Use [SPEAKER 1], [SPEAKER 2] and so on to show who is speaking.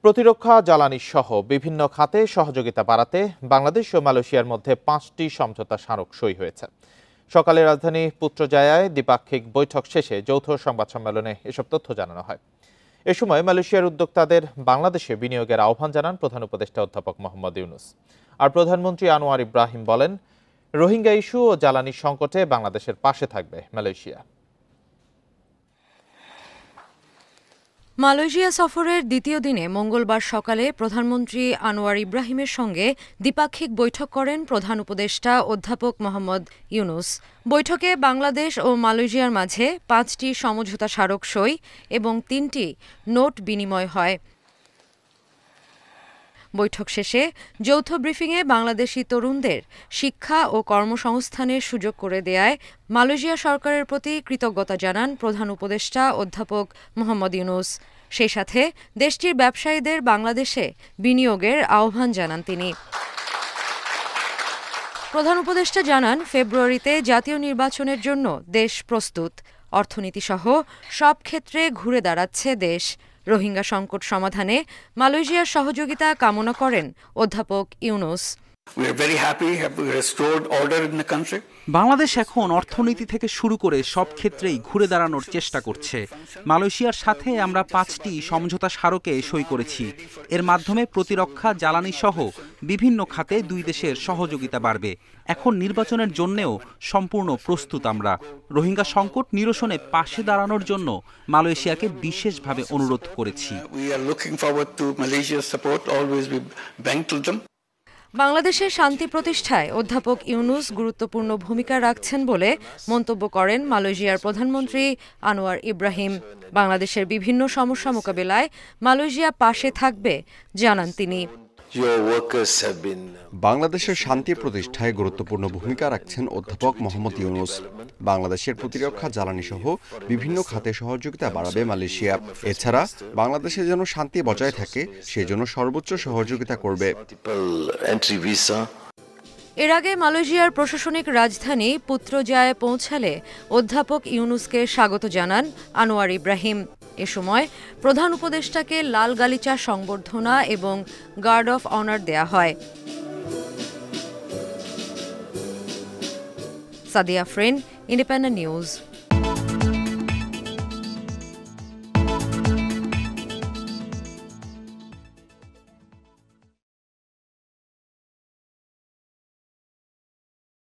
[SPEAKER 1] প্রতিরক্ষা জ্বালানি সহ বিভিন্ন খাতে সহযোগিতা বাড়াতে বাংলাদেশ ও মালয়েশিয়ার মধ্যে 5টি সমঝোতা স্মারক সই হয়েছে। সকালে রাজধানী পুত্রজায়ায় দ্বিপাক্ষিক বৈঠক শেষে যৌথ সংবাদ সম্মেলনে এসব তথ্য জানানো হয়। এ সময় মালয়েশিয়ার উদ্যোক্তাদের বাংলাদেশে বিনিয়োগের আহ্বান জানান প্রধান উপদেষ্টা অধ্যাপক মোহাম্মদ ইউনুস। আর প্রধানমন্ত্রী আনোয়ার ইব্রাহিম বলেন, রোহিঙ্গা ইস্যু ও জ্বালানি সংকটে বাংলাদেশের পাশে থাকবে মালয়েশিয়া।
[SPEAKER 2] মালয়েশিয়া সফরের দ্বিতীয় দিনে মঙ্গলবার সকালে প্রধানমন্ত্রী আনোয়ার ইব্রাহিমের সঙ্গে দ্বিপাক্ষিক বৈঠক করেন প্রধান উপদেষ্টা অধ্যাপক মোহাম্মদ ইউনুস। বৈঠকে বাংলাদেশ ও মালয়েশিয়ার মাঝে 5টি সমঝোতা স্মারক সই এবং 3টি নোট বিনিময় হয়। বৈঠক শেষে যৌথ ব্রিফিংয়ে বাংলাদেশি তরুণদের শিক্ষা ও কর্মসংস্থানের সুযোগ করে দেয়ায় মালয়েশিয়া সরকারের প্রতি কৃতজ্ঞতা জানান প্রধান উপদেষ্টা অধ্যাপক মোহাম্মদ ইউনুস। সেই সাথে দেশটির ব্যবসায়ীদের বাংলাদেশে বিনিয়োগের আহ্বান জানান তিনি। প্রধান উপদেষ্টা জানান, ফেব্রুয়ারিতে জাতীয় নির্বাচনের জন্য দেশ প্রস্তুত। অর্থনীতিসহ সব ক্ষেত্রে ঘুরে দাঁড়াচ্ছে দেশ। রোহিঙ্গা সংকট সমাধানে মালয়েশিয়ার সহযোগিতা কামনা করেন অধ্যাপক ইউনুস।
[SPEAKER 3] বাংলাদেশ এখন অর্থনীতি থেকে শুরু করে সব ক্ষেত্রেই ঘুরে দাঁড়ানোর চেষ্টা করছে। মালয়েশিয়ার সাথে আমরা 5টি সমঝোতা স্মারকে সই করেছি। এর মাধ্যমে প্রতিরক্ষা, জ্বালানি সহ বিভিন্ন খাতে দুই দেশের সহযোগিতা বাড়বে। এখন নির্বাচনের জন্যও সম্পূর্ণ প্রস্তুত আমরা। রোহিঙ্গা সংকট নিরসনে পাশে দাঁড়ানোর জন্য মালয়েশিয়াকে বিশেষভাবে অনুরোধ করেছি।
[SPEAKER 2] বাংলাদেশের শান্তি প্রতিষ্ঠায় অধ্যাপক ইউনুস গুরুত্বপূর্ণ ভূমিকা রাখছেন বলে মন্তব্য করেন মালয়েশিয়ার প্রধানমন্ত্রী আনোয়ার ইব্রাহিম। বাংলাদেশের বিভিন্ন সমস্যা মোকাবেলায় মালয়েশিয়া পাশে থাকবে জানান তিনি।
[SPEAKER 4] বাংলাদেশের শান্তি প্রতিষ্ঠায় গুরুত্বপূর্ণ ভূমিকা রাখছেন অধ্যাপক মোহাম্মদ ইউনুস। বাংলাদেশের প্রতিরক্ষা, জ্বালানি সহ বিভিন্ন খাতে সহযোগিতা বাড়াবে মালয়েশিয়া। এছাড়া বাংলাদেশে যেন শান্তি বজায় থাকে সেজন্য সর্বোচ্চ সহযোগিতা করবে।
[SPEAKER 2] এর আগে মালয়েশিয়ার প্রশাসনিক রাজধানী পুত্রজায়ায় পৌঁছালে অধ্যাপক ইউনুসকে স্বাগত জানান আনোয়ার ইব্রাহিম। এ সময় প্রধান উপদেষ্টাকে লাল গালিচা সংবর্ধনা এবং গার্ড অফ অনার দেয়া হয়। Sadia Afrin, independent news.